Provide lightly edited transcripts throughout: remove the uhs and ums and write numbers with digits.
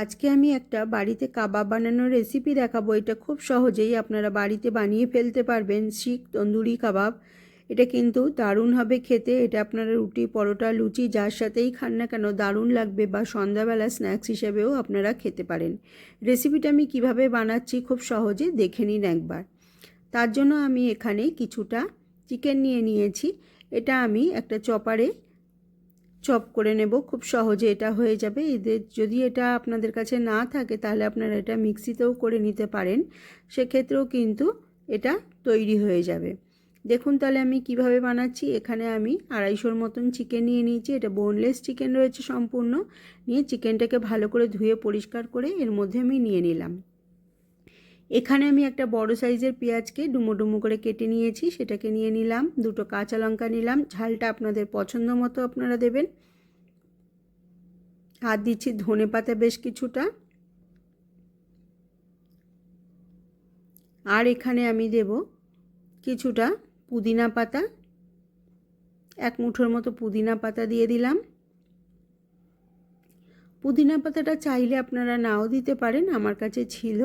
আজকে আমি একটা বাড়িতে কাবাব বানানোর রেসিপি দেখাবো। এটা খুব সহজেই আপনারা বাড়িতে বানিয়ে ফেলতে পারবেন। শিখ তন্দুরি কাবাব, এটা কিন্তু দারুণ হবে খেতে। এটা আপনারা রুটি, পরোটা, লুচি যার সাথেই খান না কেন দারুণ লাগবে, বা সন্ধ্যাবেলা স্ন্যাক্স হিসেবেও আপনারা খেতে পারেন। রেসিপিটা আমি কিভাবে বানাচ্ছি খুব সহজে দেখে নিন একবার। তার জন্য আমি এখানে কিছুটা চিকেন নিয়ে নিয়েছি। এটা আমি একটা চপারে চপ করে নেব, খুব সহজে এটা হয়ে যাবে। এদের যদি এটা আপনাদের কাছে না থাকে তাহলে আপনারা এটা মিক্সিতেও করে নিতে পারেন, সেক্ষেত্রেও কিন্তু এটা তৈরি হয়ে যাবে। দেখুন তাহলে আমি কিভাবে বানাচ্ছি। এখানে আমি 250 মতন চিকেন নিয়ে নিয়েছি। এটা বোনলেস চিকেন রয়েছে সম্পূর্ণ। নিয়ে চিকেনটাকে ভালো করে ধুয়ে পরিষ্কার করে এর মধ্যে আমি নিয়ে নিলাম। এখানে আমি একটা বড় সাইজের পেঁয়াজকে ডুমো ডুমো করে কেটে নিয়েছি, সেটাকে নিয়ে নিলাম। দুটো কাঁচা লঙ্কা নিলাম, ঝালটা আপনাদের পছন্দ মতো আপনারা দেবেন। আর দিচ্ছি ধনেপাতা বেশ কিছুটা। আর এখানে আমি দেব কিছুটা পুদিনা পাতা, এক মুঠোর মতো পুদিনা পাতা দিয়ে দিলাম। পুদিনা পাতাটা চাইলে আপনারা নাও দিতে পারেন, আমার কাছে ছিল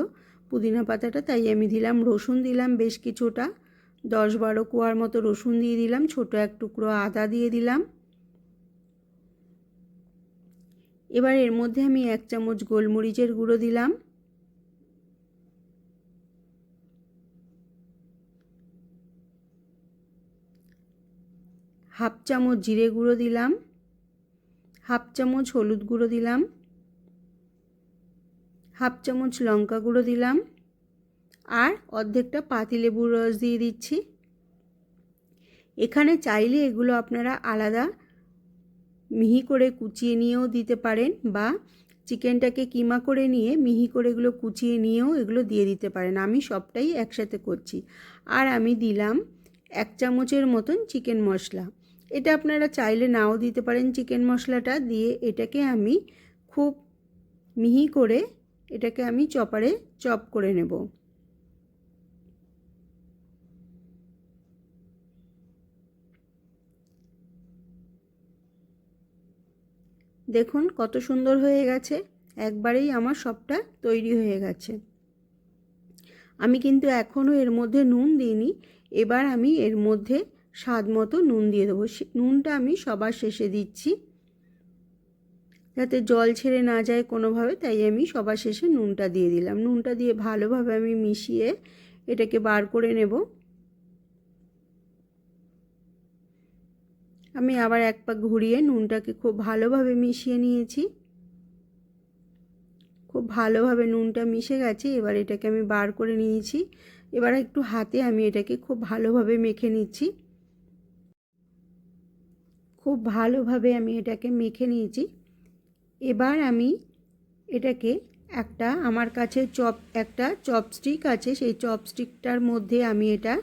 পুদিনা পাতাটা তাই আমি দিলাম। রসুন দিলাম বেশ কিছুটা, 10-12 কোয়ার মতো রসুন দিয়ে দিলাম। ছোট এক টুকরো আদা দিয়ে দিলাম। এবার এর মধ্যে আমি 1 চামচ গোলমরিচের গুঁড়ো দিলাম। হাফ চামচ জিরে গুঁড়ো দিলাম। হাফ চামচ হলুদ গুঁড়ো দিলাম। হাফ চামচ লঙ্কা গুঁড়ো দিলাম। আর অর্ধেকটা পাতিলেবুর রস দিয়ে দিচ্ছি। এখানে চাইলে এগুলো আপনারা আলাদা মিহি করে কুচিয়ে নিয়েও দিতে পারেন, বা চিকেনটাকে কিমা করে নিয়ে মিহি করে এগুলো কুচিয়ে নিয়েও এগুলো দিয়ে দিতে পারেন। আমি সবটাই একসাথে করছি। আর আমি দিলাম 1 চামচের মতন চিকেন মশলা। এটা আপনারা চাইলে নাও দিতে পারেন। চিকেন মশলাটা দিয়ে এটাকে আমি খুব মিহি করে এটাকে আমি চপারে চপ করে নেব। দেখুন কত সুন্দর হয়ে গেছে, একবারেই আমার সবটা তৈরি হয়ে গেছে। আমি কিন্তু এখনও এর মধ্যে নুন দিইনি। এবার আমি এর মধ্যে স্বাদ মতো নুন দিয়ে দেবো। নুনটা আমি সবার শেষে দিচ্ছি, যাতে জল ছেড়ে না যায় কোনোভাবে, তাই আমি সবার শেষে নুনটা দিয়ে দিলাম। নুনটা দিয়ে ভালোভাবে আমি মিশিয়ে এটাকে বার করে নেব। আমি আবার এক পাক ঘুরিয়ে নুনটাকে খুব ভালোভাবে মিশিয়ে নিয়েছি। খুব ভালোভাবে নুনটা মিশে গেছে। এবার এটাকে আমি বার করে নিয়েছি। এবার একটু হাতে আমি এটাকে খুব ভালোভাবে মেখে নিচ্ছি। খুব ভালোভাবে আমি এটাকে মেখে নিয়েছি। এবার আমি এটাকে আমার কাছে একটা চপস্টিক আছে, সেই চপস্টিকটার মধ্যে আমি এটা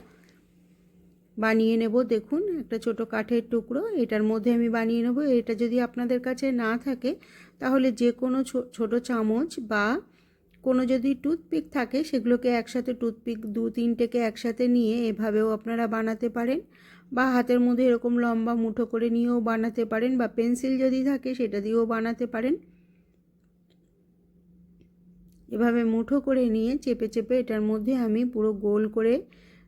বানিয়ে নেব। দেখুন একটা ছোট কাঠের টুকরো, এটার মধ্যে আমি বানিয়ে নেব। এটা যদি আপনাদের কাছে না থাকে তাহলে যে কোনো ছোট চামচ বা কোনো যদি টুথপিক থাকে সেগুলোকে একসাথে, টুথপিক 2-3টেকে একসাথে নিয়ে এভাবেও আপনারা বানাতে পারেন, বা হাতের মধ্যে এরকম লম্বা মুঠো করে নিয়েও বানাতে পারেন, বা পেন্সিল যদি থাকে সেটা দিয়েও বানাতে পারেন। এভাবে মুঠো করে নিয়ে চেপে চেপে এটার মধ্যে আমি পুরো গোল করে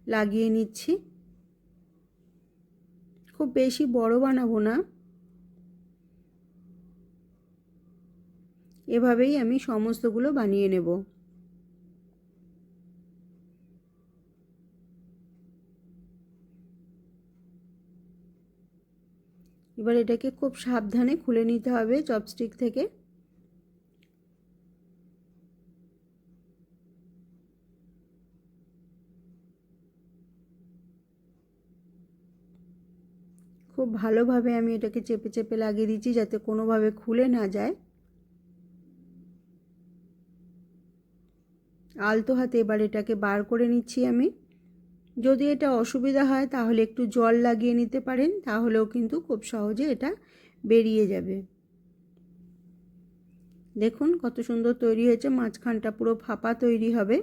লাগিয়ে নিচ্ছি। খুব বেশি বড় বানাবো না, এভাবেই আমি সমস্তগুলো বানিয়ে নেব। এবার এটাকে খুব সাবধানে খুলে নিতে হবে চপস্টিক থেকে। খুব ভালোভাবে আমি এটাকে চেপে চেপে লাগিয়ে দিচ্ছি যাতে কোনোভাবে খুলে না যায়। আলতো হাতে এবার এটাকে বার করে নিচ্ছি আমি। যদি এটা অসুবিধা হয় তাহলে একটু জল লাগিয়ে নিতে পারেন, তাহলেও কিন্তু খুব সহজে এটা বেরিয়ে যাবে। দেখুন কত সুন্দর তৈরি হয়েছে, মাঝখানটা পুরো ফাঁপা তৈরি হবে।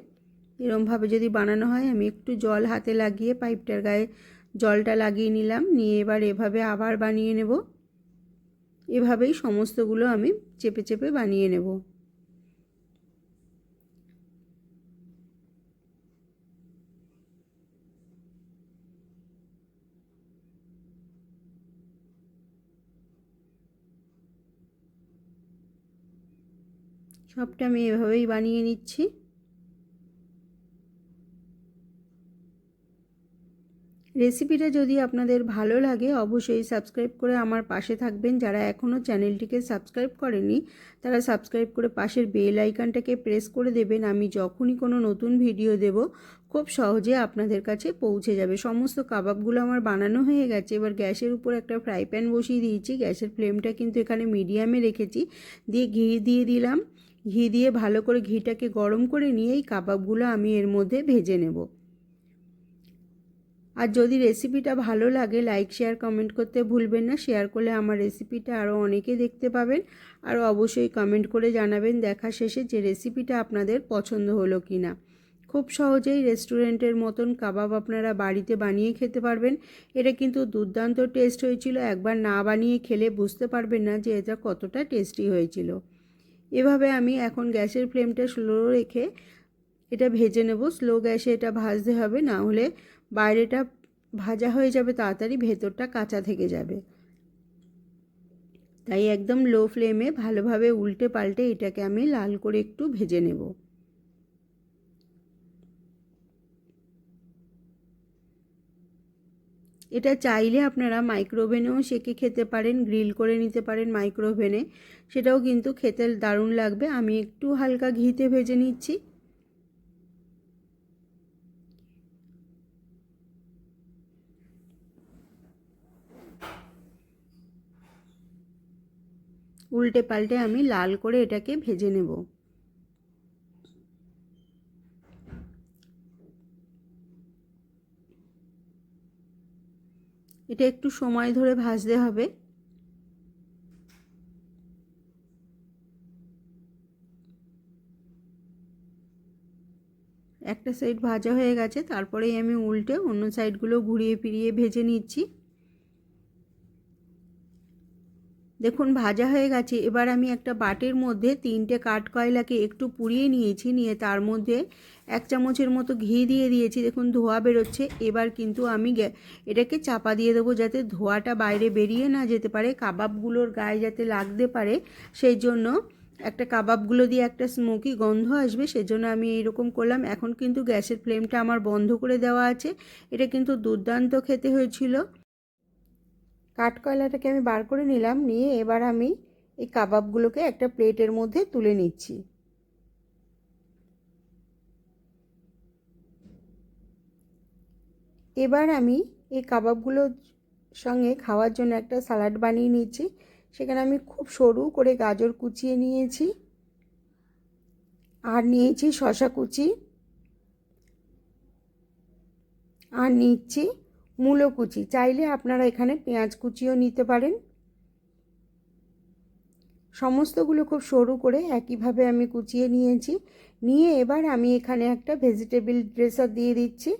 এরমভাবে যদি বানানো হয়, আমি একটু জল হাতে লাগিয়ে পাইপটার গায়ে জলটা লাগিয়ে নিলাম, নিয়ে এবার এভাবে আবার বানিয়ে নেব। এভাবেই সমস্তগুলো আমি চেপে চেপে বানিয়ে নেব। সবটা আমি এভাবেই বানিয়ে নিচ্ছি। রেসিপিটা যদি আপনাদের ভালো লাগে অবশ্যই সাবস্ক্রাইব করে আমার পাশে থাকবেন। যারা এখনও চ্যানেলটিকে সাবস্ক্রাইব করেনি তারা সাবস্ক্রাইব করে পাশের বেল আইকনটাকে প্রেস করে দেবেন। আমি যখনই কোনো নতুন ভিডিও দেব খুব সহজে আপনাদের কাছে পৌঁছে যাবে। সমস্ত কাবাবগুলো আমার বানানো হয়ে গেছে। এবার গ্যাসের উপর একটা ফ্রাই প্যান বসিয়ে দিয়েছি। গ্যাসের ফ্লেমটা কিন্তু এখানে মিডিয়ামে রেখেছি। দিয়ে ঘি দিয়ে দিলাম। ঘি দিয়ে ভালো করে ঘিটাকে গরম করে নিয়ে এই কাবাবগুলো আমি এর মধ্যে ভেজে নেব। আর যদি রেসিপিটা ভালো লাগে লাইক শেয়ার কমেন্ট করতে ভুলবেন না। শেয়ার করলে আমার রেসিপিটা আরও অনেকে দেখতে পাবেন। আর অবশ্যই কমেন্ট করে জানাবেন দেখা শেষে যে রেসিপিটা আপনাদের পছন্দ হলো কি না। খুব সহজেই রেস্টুরেন্টের মতন কাবাব আপনারা বাড়িতে বানিয়ে খেতে পারবেন। এটা কিন্তু দুর্দান্ত টেস্ট হয়েছিল। একবার না বানিয়ে খেলে বুঝতে পারবেন না যে এটা কতটা টেস্টি হয়েছিল। এভাবে আমি এখন গ্যাসের ফ্লেমটা স্লো রেখে এটা ভেজে নেব। স্লো গ্যাসে এটা ভাজতে হবে, না হলে বাইরেটা ভাজা হয়ে যাবে তাড়াতাড়ি, ভেতরটা কাঁচা থেকে যাবে। তাই একদম লো ফ্লেমে ভালোভাবে উল্টে পাল্টে এটাকে আমি লাল করে একটু ভেজে নেব। এটা চাইলে আপনারা মাইক্রোওভেনেও সেঁকে খেতে পারেন, গ্রিল করে নিতে পারেন মাইক্রোওভেনে, সেটাও কিন্তু খেতে দারুণ লাগবে। আমি একটু হালকা ঘিতে ভেজে নিচ্ছি। উল্টে পাল্টে আমি লাল করে এটাকে ভেজে নেব। এটা একটু সময় ধরে ভাজতে হবে। একটা সাইড ভাজা হয়ে গেছে, তারপরেই আমি উল্টে অন্য সাইডগুলো ঘুরিয়ে ফিরিয়ে ভেজে নিচ্ছি। দেখুন ভাজা হয়ে গেছে। এবার আমি একটা বাটির মধ্যে 3টে কাঠকয়লাকে একটু পুড়িয়ে নিয়েছি, নিয়ে তার মধ্যে 1 চামচের মতো ঘি দিয়ে দিয়েছি। দেখুন ধোঁয়া বেরোচ্ছে। এবার কিন্তু আমি এটাকে চাপা দিয়ে দেবো যাতে ধোঁয়াটা বাইরে বেরিয়ে না যেতে পারে, কাবাবগুলোর গায়ে যাতে লাগতে পারে। সেই জন্য একটা কাবাবগুলো দিয়ে একটা স্মোকি গন্ধ আসবে, সেজন্য আমি এইরকম করলাম। এখন কিন্তু গ্যাসের ফ্লেমটা আমার বন্ধ করে দেওয়া আছে। এটা কিন্তু দুর্দান্ত খেতে হয়েছিল। কাঠকয়লাটাকে আমি বার করে নিলাম, নিয়ে এবার আমি এই কাবাবগুলোকে একটা প্লেটের মধ্যে তুলে নিচ্ছি। এবার আমি এই কাবাবগুলোর সঙ্গে খাওয়ার জন্য একটা স্যালাড বানিয়ে নিচ্ছি। সেখানে আমি খুব সরু করে গাজর কুচিয়ে নিয়েছি, আর নিয়েছি শসা কুচি, আর নিচ্ছি মূলো কুচি। চাইলে আপনারা এখানে পেঁয়াজ কুচিও নিতে পারেন। সমস্তগুলো খুব সরু করে একইভাবে আমি কুচিয়ে নিয়েছি। নিয়ে এবার আমি এখানে একটা ভেজিটেবল ড্রেসার দিয়ে দিচ্ছি।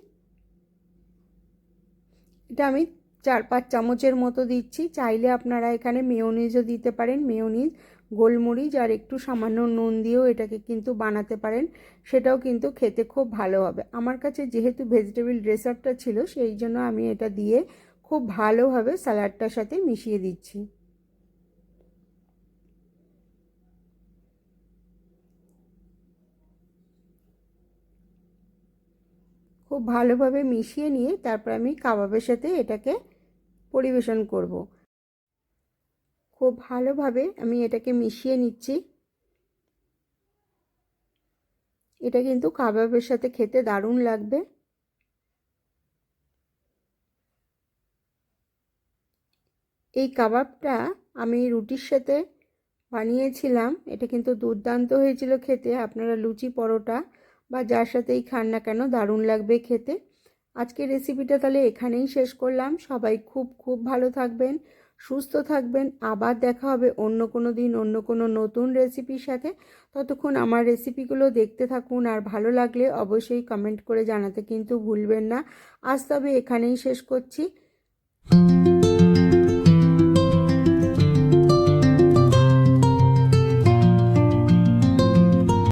এটা আমি 4-5 চামচের মতো দিচ্ছি। চাইলে আপনারা এখানে মেয়োনিজও দিতে পারেন। মেয়োনিজ, গোলমরিচ আর একটু সামান্য নুন দিয়েও এটাকে কিন্তু বানাতে পারেন, সেটাও কিন্তু খেতে খুব ভালো হবে। আমার কাছে যেহেতু ভেজিটেবল ড্রেসারটা ছিল সেই জন্য আমি এটা দিয়ে খুব ভালোভাবে স্যালাডটার সাথে মিশিয়ে দিচ্ছি। খুব ভালোভাবে মিশিয়ে নিয়ে তারপর আমি কাবাবের সাথে এটাকে পরিবেশন করব। খুব ভালোভাবে আমি এটাকে মিশিয়ে নিচ্ছি। এটা কিন্তু কাবাবের সাথে খেতে দারুণ লাগবে। এই কাবাবটা আমি রুটির সাথে বানিয়েছিলাম। এটা কিন্তু দুর্দান্ত হয়েছিল খেতে। আপনারা লুচি, পরোটা বা যার সাথেই খান না কেন দারুণ লাগবে খেতে। আজকের রেসিপিটা তাহলে এখানেই শেষ করলাম। সবাই খুব খুব ভালো থাকবেন, সুস্থ থাকবেন। আবার দেখা হবে অন্য কোনো দিন অন্য কোনো নতুন রেসিপির সাথে। ততক্ষণ আমার রেসিপিগুলো দেখতে থাকুন, আর ভালো লাগলে অবশ্যই কমেন্ট করে জানাতে কিন্তু ভুলবেন না। আজ তবে এখানেই শেষ করছি।